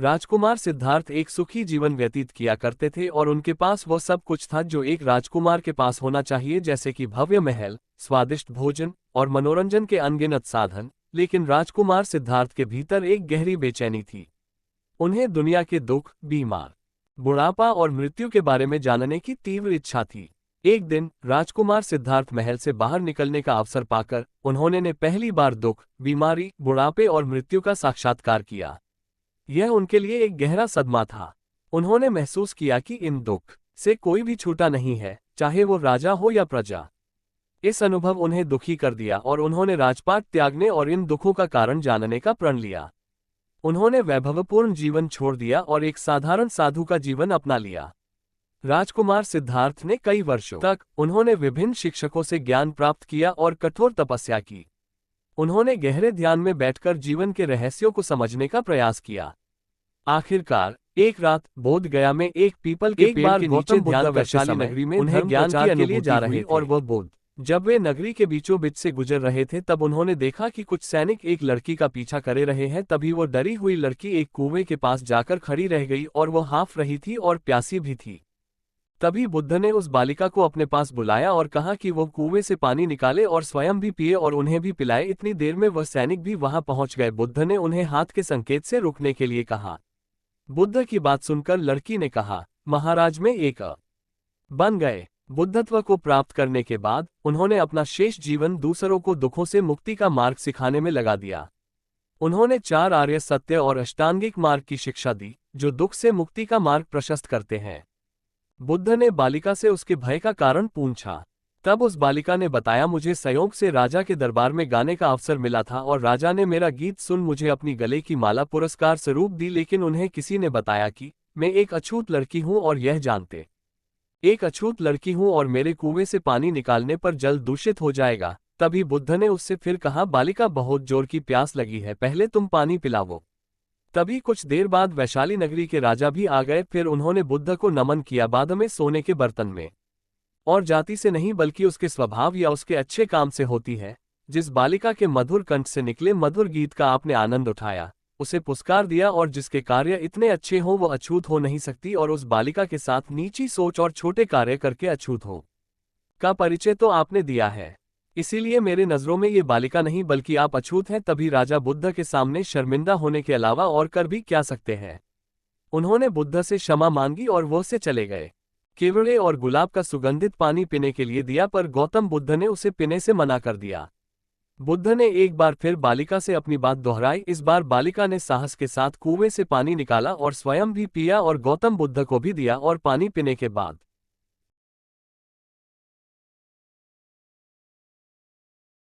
राजकुमार सिद्धार्थ एक सुखी जीवन व्यतीत किया करते थे और उनके पास वह सब कुछ था जो एक राजकुमार के पास होना चाहिए, जैसे कि भव्य महल, स्वादिष्ट भोजन और मनोरंजन के अनगिनत साधन। लेकिन राजकुमार सिद्धार्थ के भीतर एक गहरी बेचैनी थी। उन्हें दुनिया के दुख, बीमार, बुढ़ापा और मृत्यु के बारे में जानने की तीव्र इच्छा थी। एक दिन राजकुमार सिद्धार्थ महल से बाहर निकलने का अवसर पाकर उन्होंने पहली बार दुख, बीमारी, बुढ़ापे और मृत्यु का साक्षात्कार किया। यह उनके लिए एक गहरा सदमा था। उन्होंने महसूस किया कि इन दुख से कोई भी छूटा नहीं है, चाहे वो राजा हो या प्रजा। इस अनुभव उन्हें दुखी कर दिया और उन्होंने राजपाट त्यागने और इन दुखों का कारण जानने का प्रण लिया। उन्होंने वैभवपूर्ण जीवन छोड़ दिया और एक साधारण साधु का जीवन अपना लिया। राजकुमार सिद्धार्थ ने कई वर्षों तक उन्होंने विभिन्न शिक्षकों से ज्ञान प्राप्त किया और कठोर तपस्या की। उन्होंने गहरे ध्यान में बैठकर जीवन के रहस्यों को समझने का प्रयास किया। आखिरकार एक रात बोध गया में एक पीपल के पेड़ के नीचे ध्यान वैशाली नगरी में उन्हें ज्ञान की अनुभूति जा रहे और वह बोध। जब वे नगरी के बीचों बीच से गुजर रहे थे तब उन्होंने देखा कि कुछ सैनिक एक लड़की का पीछा करे रहे हैं। तभी वो डरी हुई लड़की एक कुएं के पास जाकर खड़ी रह गई और वो हांफ रही थी और प्यासी भी थी। तभी बुद्ध ने उस बालिका को अपने पास बुलाया और कहा कि वो कुएं से पानी निकाले और स्वयं भी पिए और उन्हें भी पिलाए। इतनी देर में वह सैनिक भी वहां पहुंच गए। बुद्ध ने उन्हें हाथ के संकेत से रुकने के लिए कहा। बुद्ध की बात सुनकर लड़की ने कहा, महाराज में एक बन गए। बुद्धत्व को प्राप्त करने के बाद उन्होंने अपना शेष जीवन दूसरों को दुखों से मुक्ति का मार्ग सिखाने में लगा दिया। उन्होंने 4 आर्य सत्य और अष्टांगिक मार्ग की शिक्षा दी, जो दुख से मुक्ति का मार्ग प्रशस्त करते हैं। बुद्ध ने बालिका से उसके भय का कारण पूछा। तब उस बालिका ने बताया, मुझे संयोग से राजा के दरबार में गाने का अवसर मिला था और राजा ने मेरा गीत सुन मुझे अपनी गले की माला पुरस्कार स्वरूप दी। लेकिन उन्हें किसी ने बताया कि मैं एक अछूत लड़की हूं और यह जानते एक अछूत लड़की हूं और मेरे कुएं से पानी निकालने पर जल दूषित हो जाएगा। तभी बुद्ध ने उससे फिर कहा, बालिका बहुत जोर की प्यास लगी है, पहले तुम पानी पिलाओ। तभी कुछ देर बाद वैशाली नगरी के राजा भी आ गए। फिर उन्होंने बुद्ध को नमन किया, बाद में सोने के बर्तन में, और जाति से नहीं बल्कि उसके स्वभाव या उसके अच्छे काम से होती है। जिस बालिका के मधुर कंठ से निकले मधुर गीत का आपने आनंद उठाया, उसे पुरस्कार दिया, और जिसके कार्य इतने अच्छे हों वो अछूत हो नहीं सकती। और उस बालिका के साथ नीची सोच और छोटे कार्य करके अछूत हो का परिचय तो आपने दिया है, इसीलिए मेरे नजरों में ये बालिका नहीं बल्कि आप अछूत हैं। तभी राजा बुद्ध के सामने शर्मिंदा होने के अलावा और कर भी क्या सकते हैं। उन्होंने बुद्ध से क्षमा मांगी और वो से चले गए। केवड़े और गुलाब का सुगंधित पानी पीने के लिए दिया, पर गौतम बुद्ध ने उसे पीने से मना कर दिया। बुद्ध ने एक बार फिर बालिका से अपनी बात दोहराई। इस बार बालिका ने साहस के साथ कुएं से पानी निकाला और स्वयं भी पिया और गौतम बुद्ध को भी दिया। और पानी पीने के बाद